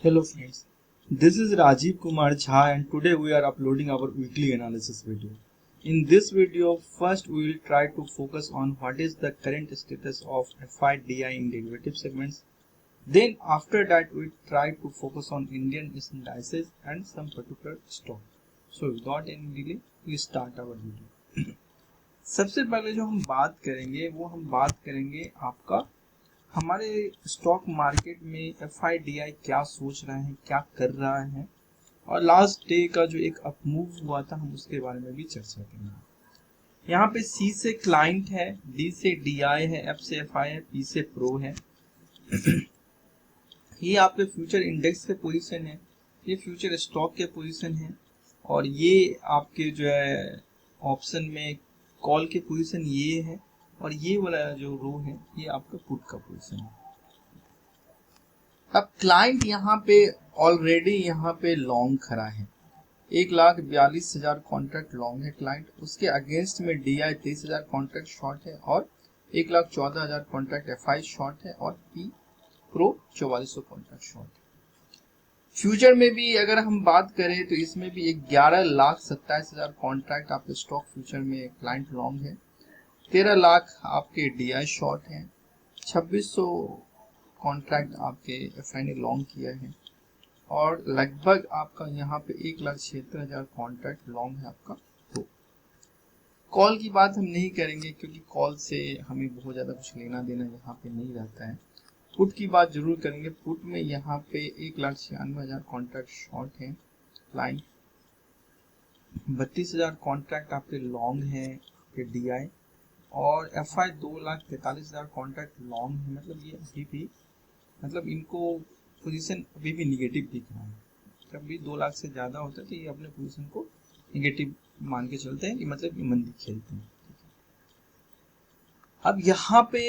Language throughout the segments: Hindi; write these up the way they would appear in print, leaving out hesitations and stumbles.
Hello friends, this is Rajiv Kumar Jha and today we are uploading our weekly analysis video. In this video, first we will try to focus on what is the current status of FIDI in derivative segments. Then after that we try to focus on Indian indices and some particular stock. So without any delay, we start our video. सबसे पहले जो हम बात करेंगे वो हम बात करेंगे आपका हमारे स्टॉक मार्केट में एफआईडीआई क्या सोच रहा है, क्या कर रहा है, और लास्ट डे का जो एक अप मूव हुआ था हम उसके बारे में भी चर्चा करेंगे। यहाँ पे सी से क्लाइंट है, डी से डीआई है, एफ से एफआई है, पी से प्रो है। ये आपके फ्यूचर इंडेक्स के पोजीशन है, ये फ्यूचर स्टॉक के पोजीशन है, और ये आपके जो है ऑप्शन में कॉल के पोजीशन ये है, और ये वाला जो रो है ये आपका पुट का पोजीशन है। अब क्लाइंट यहाँ पे ऑलरेडी यहाँ पे लॉन्ग खड़ा है, 1,42,000 कॉन्ट्रैक्ट लॉन्ग है क्लाइंट। उसके अगेंस्ट में डीआई 23,000 कॉन्ट्रैक्ट शॉर्ट है और 1,14,000 कॉन्ट्रैक्ट एफआई शॉर्ट है और पी प्रो 4400 कॉन्ट्रैक्ट शॉर्ट है। फ्यूचर में भी अगर हम बात करें तो इसमें भी 11,27,000 कॉन्ट्रैक्ट आपके स्टॉक फ्यूचर में क्लाइंट लॉन्ग है, 13 लाख आपके डीआई शॉर्ट है, 2600 कॉन्ट्रैक्ट आपके एफआई ने लॉन्ग किया है, और लगभग आपका यहाँ पे 1,76,000 कॉन्ट्रैक्ट लॉन्ग है आपका। तो कॉल की बात हम नहीं करेंगे क्योंकि कॉल से हमें बहुत ज़्यादा कुछ लेना देना यहाँ पे नहीं रहता है। पुट की बात जरूर करेंगे। पुट में यहाँ पे 1,96,000 कॉन्ट्रैक्ट शॉर्ट है क्लाइंट, 32,000 कॉन्ट्रैक्ट आपके लॉन्ग है आपके डीआई, और एफआई 2,43,000 कॉन्ट्रैक्ट लॉन्ग है। मतलब ये अभी भी मतलब इनको पोजीशन अभी भी निगेटिव दिख रहा है। जब भी 2 लाख से ज़्यादा होता है तो ये अपने पोजीशन को निगेटिव मान के चलते हैं कि मतलब ये मंदी खेलते हैं। अब यहाँ पे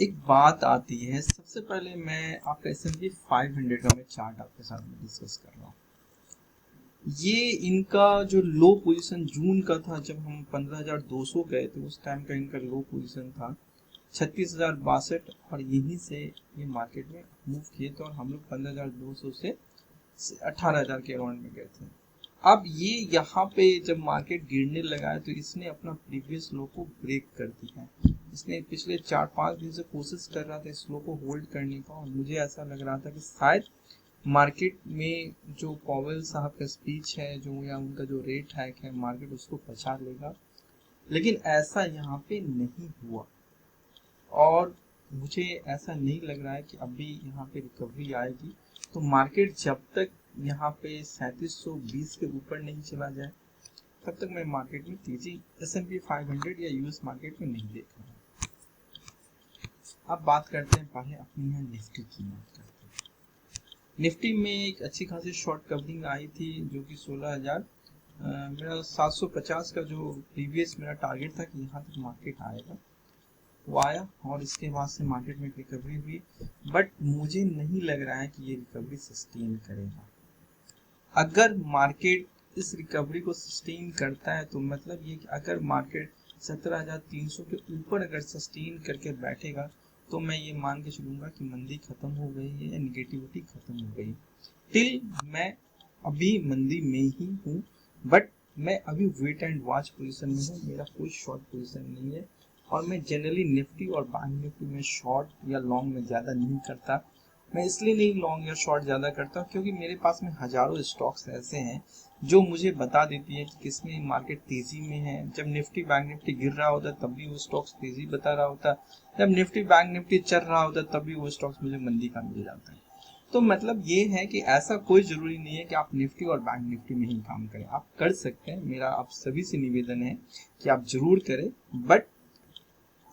एक बात आती है, सबसे पहले मैं आपका S&P 500 का मैं चार्ट आपके साथ में डिस्कस कर रहा हूँ। ये इनका जो लो पोजीशन जून का था, जब हम 15,200 गए थे उस टाइम का इनका लो पोजीशन था 36,062, और यहीं से ये मार्केट में मूव किए थे और हम लोग 15,200 से 18,000 के अराउंड में गए थे। अब ये यहाँ पे जब मार्केट गिरने लगा है तो इसने अपना प्रीवियस लो को ब्रेक कर दिया है। इसने पिछले 4-5 दिन से कोशिश कर रहा था इस लो को होल्ड करने का, और मुझे ऐसा लग रहा था कि शायद मार्केट में जो पॉवेल साहब का स्पीच है जो या उनका जो रेट हाइक है मार्केट उसको बचा लेगा, लेकिन ऐसा यहाँ पे नहीं हुआ, और मुझे ऐसा नहीं लग रहा है कि अभी यहाँ पे रिकवरी आएगी। तो मार्केट जब तक यहाँ पे 3720 के ऊपर नहीं चला जाए तब तक मैं मार्केट में तेजी S&P 500 या यूएस मार्केट में नहीं देख रहा हूँ। अब बात करते हैं पहले अपनी यहाँ निफ्टी की बात करते हैं। निफ्टी में एक अच्छी खासी शॉर्ट कवरिंग आई थी जो कि 16,000 मेरा 750 का जो प्रीवियस मेरा टारगेट था कि यहाँ तक मार्केट आएगा, वो आया, और इसके बाद से मार्केट में रिकवरी हुई, बट मुझे नहीं लग रहा है कि ये रिकवरी सस्टेन करेगा। अगर मार्केट इस रिकवरी को सस्टेन करता है तो मतलब ये कि अगर मार्केट 17,300 के ऊपर अगर सस्टेन करके बैठेगा तो मैं ये मान के चलूंगा कि मंदी खत्म हो गई है या निगेटिविटी खत्म हो गई। टिल मैं अभी मंदी में ही हूँ, बट मैं अभी वेट एंड वॉच पोजीशन में हूँ, मेरा कोई शॉर्ट पोजीशन नहीं है, और मैं जनरली निफ्टी और बैंक निफ्टी में शॉर्ट या लॉन्ग में ज़्यादा नहीं करता। मैं इसलिए नहीं लॉन्ग या शॉर्ट ज़्यादा करता क्योंकि मेरे पास में हज़ारों स्टॉक्स ऐसे हैं जो मुझे बता देती है कि किसमें मार्केट तेज़ी में है। जब निफ्टी बैंक निफ्टी गिर रहा होता है तब भी वो स्टॉक्स तेज़ी बता रहा होता है, जब निफ्टी बैंक निफ्टी चल रहा होता है तब भी वो स्टॉक्स मुझे मंदी का मिल जाता है। तो मतलब ये है कि ऐसा कोई ज़रूरी नहीं है कि आप निफ्टी और बैंक निफ्टी में ही काम करें, आप कर सकते हैं। मेरा आप सभी से निवेदन है कि आप ज़रूर करें, बट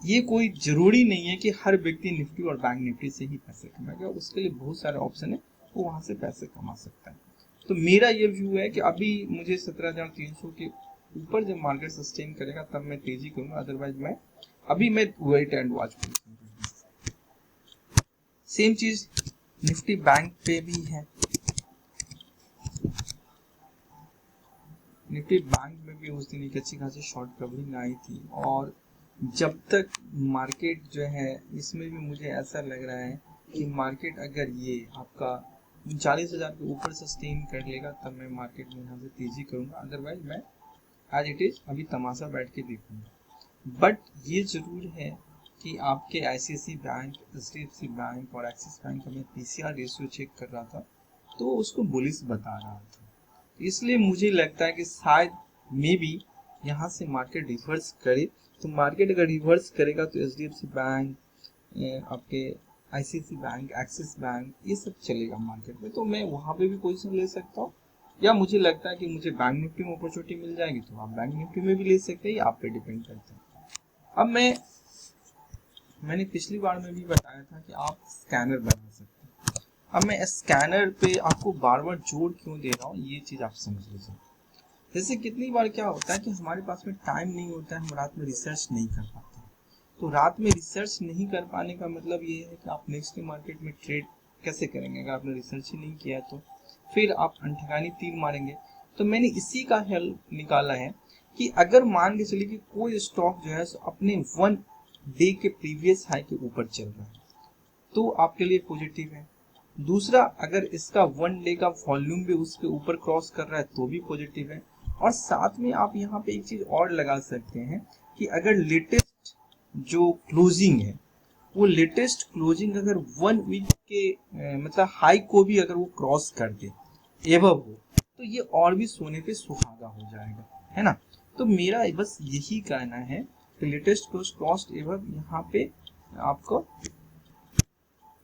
ये कोई जरूरी नहीं है कि हर व्यक्ति निफ्टी और बैंक निफ्टी से ही पैसे कमाएगा। उसके लिए बहुत सारे ऑप्शन है, वो वहां से पैसे कमा सकता है। तो मेरा ये व्यू है कि अभी मुझे 17,300 के ऊपर जब मार्केट सस्टेन करेगा तब मैं तेजी करूंगा, अदरवाइज मैं अभी मैं वेट एंड वॉच करूंगा। सेम चीज निफ्टी बैंक पे भी है। निफ्टी बैंक में भी उस दिन एक अच्छी खासी शॉर्ट कवरिंग आई थी, और जब तक मार्केट जो है इसमें भी मुझे ऐसा लग रहा है कि मार्केट अगर ये आपका 40,000 के ऊपर सस्टेन कर लेगा तब मैं मार्केट में यहाँ से तेजी करूंगा, अदरवाइज मैं एज इट इज अभी तमाशा बैठ के देखूंगा। बट ये जरूर है कि आपके ICICI बैंक, HDFC बैंक और एक्सिस बैंक का मैं PCR रेशियो चेक कर रहा था तो उसको बुलिश बता रहा था, इसलिए मुझे लगता है कि शायद मे बी यहाँ से मार्केट रिवर्स करे। तो मार्केट अगर रिवर्स करेगा तो HDFC बैंक, आपके ICICI बैंक, एक्सिस बैंक, ये सब चलेगा मार्केट में, तो मैं वहाँ पे भी पोजीशन ले सकता हूँ। या मुझे लगता है कि मुझे बैंक निफ्टी में अपॉर्चुनिटी मिल जाएगी तो आप बैंक निफ्टी में भी ले सकते हैं, ये आप पे डिपेंड करता है। अब मैंने पिछली बार में भी बताया था कि आप स्कैनर बना सकते हैं। अब मैं स्कैनर पे आपको बार बार जोर क्यों दे रहा हूँ, ये चीज़ आप समझ लीजिए। जैसे कितनी बार क्या होता है कि हमारे पास में टाइम नहीं होता है, हम रात में रिसर्च नहीं कर पाते। तो रात में रिसर्च नहीं कर पाने का मतलब ये है कि आप नेक्स्ट डे मार्केट में ट्रेड कैसे करेंगे अगर आपने रिसर्च ही नहीं किया, तो फिर आप अनठकानी तीर मारेंगे। तो मैंने इसी का हेल्प निकाला है कि अगर मान के चलिए कि कोई स्टॉक जो है अपने 1 डे के प्रीवियस हाई के ऊपर चल रहा है तो आपके लिए पॉजिटिव है। दूसरा, अगर इसका 1 डे का वॉल्यूम भी उसके ऊपर क्रॉस कर रहा है तो भी पॉजिटिव है। और साथ में आप यहाँ पे एक चीज और लगा सकते हैं कि अगर लेटेस्ट जो क्लोजिंग है वो लेटेस्ट क्लोजिंग अगर 1 वीक के मतलब हाई को भी अगर वो क्रॉस कर दे, एवब हो, तो ये और भी सोने पे सुहागा हो जाएगा, है ना। तो मेरा बस यही कहना है कि लेटेस्ट क्रॉस एवब यहाँ पे आपको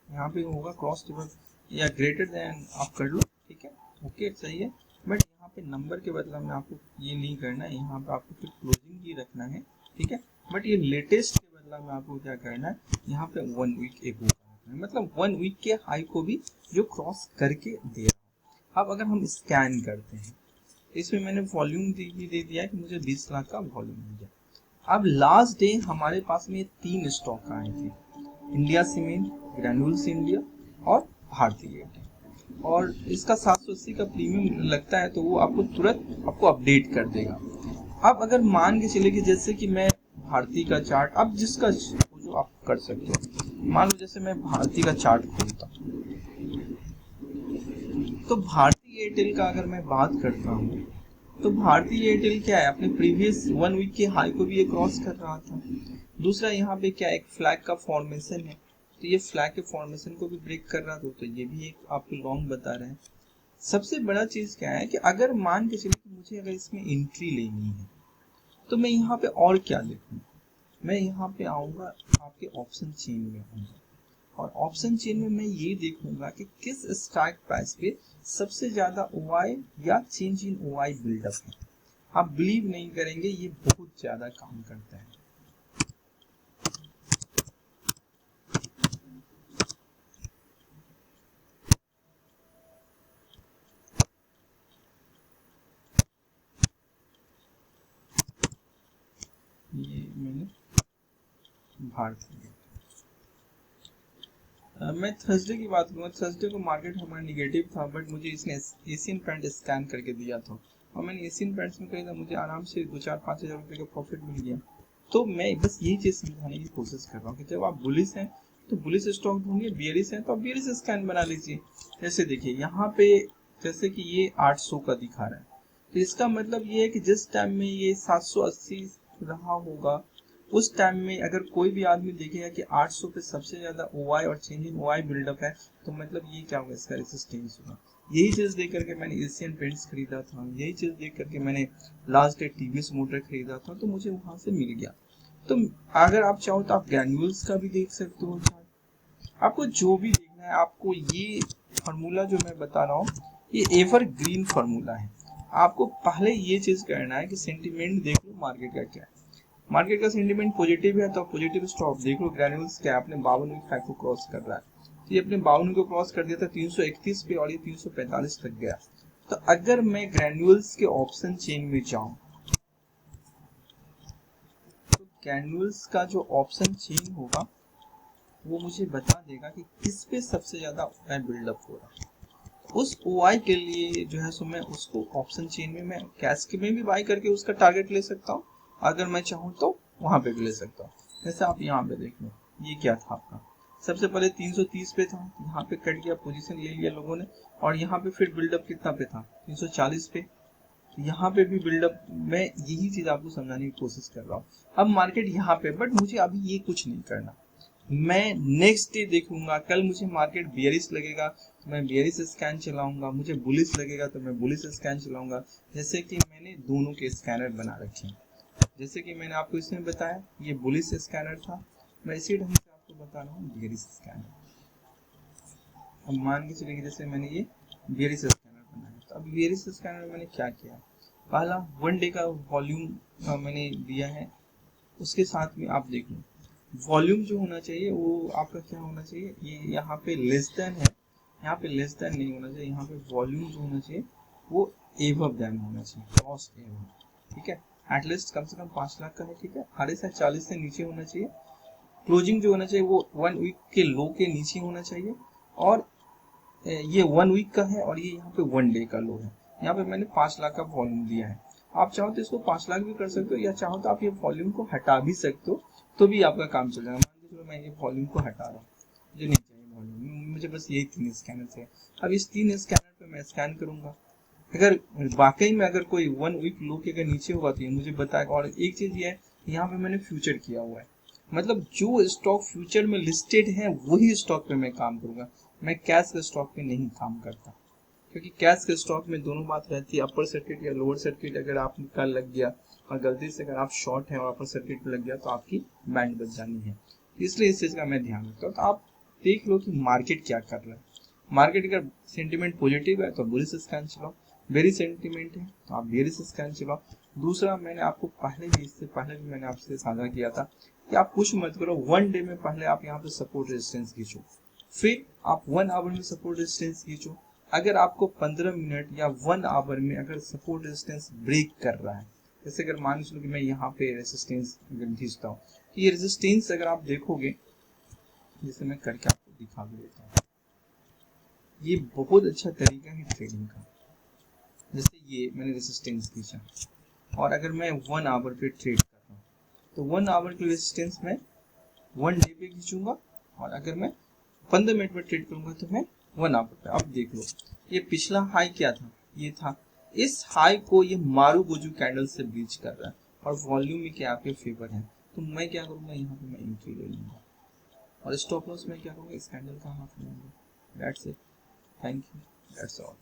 यहाँ पे होगा क्रॉस एवब या ग्रेटर देन आप कर लो, ठीक है, ओके सही है। बट यहाँ पे नंबर के बदला में आपको ये नहीं करना है, यहाँ पे आपको फिर क्लोजिंग ही रखना है, ठीक है। बट ये लेटेस्ट के बदला में आपको क्या करना है, यहाँ पे 1 वीक एगो रखना है, मतलब 1 वीक के हाई को भी जो क्रॉस करके दे रहा है। अब अगर हम स्कैन करते हैं, इसमें मैंने वॉल्यूम दे दिया है कि मुझे 20 लाख का वॉल्यूम मिल जाए। अब लास्ट डे हमारे पास में 3 स्टॉक आए थे, इंडिया सीमेंट, ग्रैन्यूल्स इंडिया और भारतीय एयरटेल, और इसका 780 का प्रीमियम लगता है तो वो आपको तुरंत आपको अपडेट कर देगा। अब अगर मान के चले कि जैसे कि मैं भारतीय का चार्ट, अब जिसका जो आप कर सकते हो, मान लो जैसे मैं भारतीय का चार्ट खोलता हूँ तो भारतीय एयरटेल का अगर मैं बात करता हूँ तो भारतीय एयरटेल क्या है, अपने प्रीवियस 1 वीक के हाई को भी ये क्रॉस कर रहा था। दूसरा यहाँ पे क्या एक फ्लैग का फॉर्मेशन है, तो ये फ्लैग के फॉर्मेशन को भी ब्रेक कर रहा था, तो ये भी एक आपको लॉन्ग बता रहे हैं। सबसे बड़ा चीज क्या है कि अगर मान के चलिए कि मुझे अगर इसमें एंट्री लेनी है तो मैं यहाँ पे और क्या देखूँ, मैं यहाँ पे आऊँगा आपके ऑप्शन चेन में आऊँगा, और ऑप्शन चेन में मैं ये देखूंगा कि किस स्ट्राइक प्राइस पे सबसे ज्यादा OI या चेंज इन OI बिल्डअप है। आप बिलीव नहीं करेंगे, ये बहुत ज्यादा काम करता है। ये मैंने भारतीय मैं थर्सडे की बात करूँगा, थर्सडे को मार्केट हमारा निगेटिव था, बट मुझे इसने एशियन पेंट स्कैन करके दिया था और मैंने एशियन पेंट्स में खरीदा, मुझे आराम से 2-4-5 हज़ार रुपये का प्रॉफिट मिल गया। तो मैं बस यही चीज़ समझाने की कोशिश कर रहा हूँ कि जब आप बुलिश हैं तो बुलिश स्टॉक ढूंढिए, बियरिश हैं तो आप बियरिश स्कैन बना लीजिए। जैसे देखिए यहाँ पे जैसे कि ये 800 का दिखा रहा है, तो इसका मतलब ये है कि जिस टाइम में ये 780 रहा होगा उस टाइम में अगर कोई भी आदमी देखेगा कि 800 पे सबसे ज्यादा OI और चेंज इन OI बिल्डअप है, तो मतलब ये क्या होगा, इसका रेजिस्टेंस होगा। यही चीज देख करके मैंने एशियन पेंट्स खरीदा था, यही चीज देख करके मैंने लास्ट डे TVS मोटर खरीदा था, तो मुझे वहां से मिल गया। तो अगर आप चाहो तो आप ग्रैन्यूल्स का भी देख सकते हो, आपको जो भी देखना है। आपको ये फार्मूला जो मैं बता रहा हूँ ये एवर ग्रीन फार्मूला है। आपको पहले ये चीज करना है कि सेंटिमेंट देख लो मार्केट का क्या है। मार्केट का सेंटिमेंट पॉजिटिव है तो पॉजिटिव स्टॉक देख लो। ग्रैन्यूल्स क्या अपने 52 वीक हाई को क्रॉस कर रहा है, तो ये अपने 52 को क्रॉस कर दिया था 331 पे और ये 345 तक गया। तो अगर मैं ग्रैन्यूल्स के ऑप्शन चेन में जाऊं तो ग्रैन्यूल्स का जो ऑप्शन चेन होगा वो मुझे बता देगा कि किस पे सबसे ज्यादा OI बिल्डअप हो रहा है। उस OI के लिए जो है सो मैं उसको ऑप्शन चेन में मैं कैश के में भी बाय करके उसका टारगेट ले सकता हूँ, अगर मैं चाहूँ तो वहां पे भी ले सकता हूँ। जैसे आप यहाँ पे देख लो, ये क्या था आपका सबसे पहले 330 पे था, यहाँ पे कट गया, पोजीशन ले लिया लोगों ने, और यहाँ पे फिर बिल्डअप कितना पे था, 340 पे, यहाँ पे भी बिल्डअप। मैं यही चीज आपको समझाने की कोशिश कर रहा हूँ। अब मार्केट यहाँ पे, बट मुझे अभी ये कुछ नहीं करना, मैं नेक्स्ट डे देखूंगा। कल मुझे मार्केट बियरिश लगेगा तो मैं बियरिश स्कैन चलाऊंगा, मुझे बुलिश लगेगा तो मैं बुलिश स्कैन चलाऊंगा। जैसे कि मैंने दोनों के स्कैनर बना रखे हैं, जैसे कि मैंने आपको इसमें बताया ये बुलिश स्कैनर था, मैं इसी ढंग से आपको बता रहा हूँ बियरिश स्कैनर। अब मान के चलिए जैसे मैंने ये बियरिश स्कैनर बनाया, तो अब बियरिश स्कैनर में मैंने क्या किया, पहला 1 डे का वॉल्यूम मैंने दिया है, उसके साथ में आप देख लो वॉल्यूम जो होना चाहिए वो आपका क्या होना चाहिए, ये यहाँ पे लेस देन है, यहाँ पे लेस देन नहीं होना चाहिए, यहाँ पे वॉल्यूम जो होना चाहिए वो एबव देन होना चाहिए, क्रॉस एबव, ठीक है। एटलीस्ट कम से कम 5 लाख का है, ठीक है, RSI 40 से नीचे होना चाहिए, क्लोजिंग जो होना चाहिए वो 1 वीक के लो के नीचे होना चाहिए, और ये 1 वीक का है, और ये यहाँ पे 1 डे का लो है। यहाँ पे मैंने 5 लाख का वॉल्यूम दिया है, आप चाहो तो इसको 5 लाख भी कर सकते हो, या चाहो तो आप ये वॉल्यूम को हटा भी सकते हो, तो भी आपका काम चल जाएगा। मान के चलो मैं ये वॉल्यूम को हटा रहा हूँ, मुझे नहीं चाहिए वॉल्यूम, मुझे बस यही 3 स्कैनर से। अब इस 3 स्कैनर पे मैं स्कैन करूंगा, अगर वाकई में अगर कोई 1 वीक लो के अगर नीचे होगा तो ये मुझे बताएगा। और एक चीज ये है, यहाँ पे मैंने फ्यूचर किया हुआ है, मतलब जो स्टॉक फ्यूचर में लिस्टेड है वही स्टॉक पे मैं काम करूंगा, मैं कैश के स्टॉक पे नहीं काम करता, क्योंकि कैश के स्टॉक में दोनों बात रहती है, अपर सर्किट या लोअर सर्किट अगर आपका लग गया और गलती से अगर आप शॉर्ट है और अपर सर्किट लग गया तो आपकी बैंड बच जानी है, इसलिए इस चीज का मैं ध्यान रखता हूँ। तो आप देख लो कि मार्केट क्या कर रहा है, मार्केट अगर सेंटिमेंट पॉजिटिव है तो बुलिश स्कैन चलाओ, बेरी सेंटिमेंट है तो आप बेरिश स्कैन चलाओ। दूसरा मैंने आपको पहले भी, इससे पहले भी मैंने आपसे साझा किया था कि आप कुछ मत करो, 1 डे में पहले आप यहाँ पे सपोर्ट रेजिस्टेंस खींचो, फिर आप 1 आवर में सपोर्ट रेजिस्टेंस खींचो। अगर आपको 15 मिनट या 1 आवर में अगर सपोर्ट रेजिस्टेंस ब्रेक कर रहा है, जैसे अगर मान लो कि मैं यहाँ पे रेजिस्टेंस खींचता हूँ, ये रेजिस्टेंस अगर आप देखोगे, जैसे मैं करके आपको दिखा भी देता हूँ, ये बहुत अच्छा तरीका है ट्रेडिंग का। जैसे ये मैंने रेजिस्टेंस खींचा, और अगर मैं 1 आवर पे ट्रेड कर रहा हूँ तो 1 आवर की रेजिस्टेंस मैं 1 डे पे खींचूंगा, और अगर मैं 15 मिनट में ट्रेड करूंगा तो मैं 1 आवर पे। अब देख लो ये पिछला हाई क्या था, ये था, इस हाई को ये मारुबुजु कैंडल से ब्रीच कर रहा है और वॉल्यूम में क्या आपके फेवर है, तो मैं क्या करूंगा, यहाँ पे मैं एंट्री ले लूंगा, और स्टॉप लॉस में क्या करूंगा, इस कैंडल का हाफ लूंगा। That's it, thank you, that's all.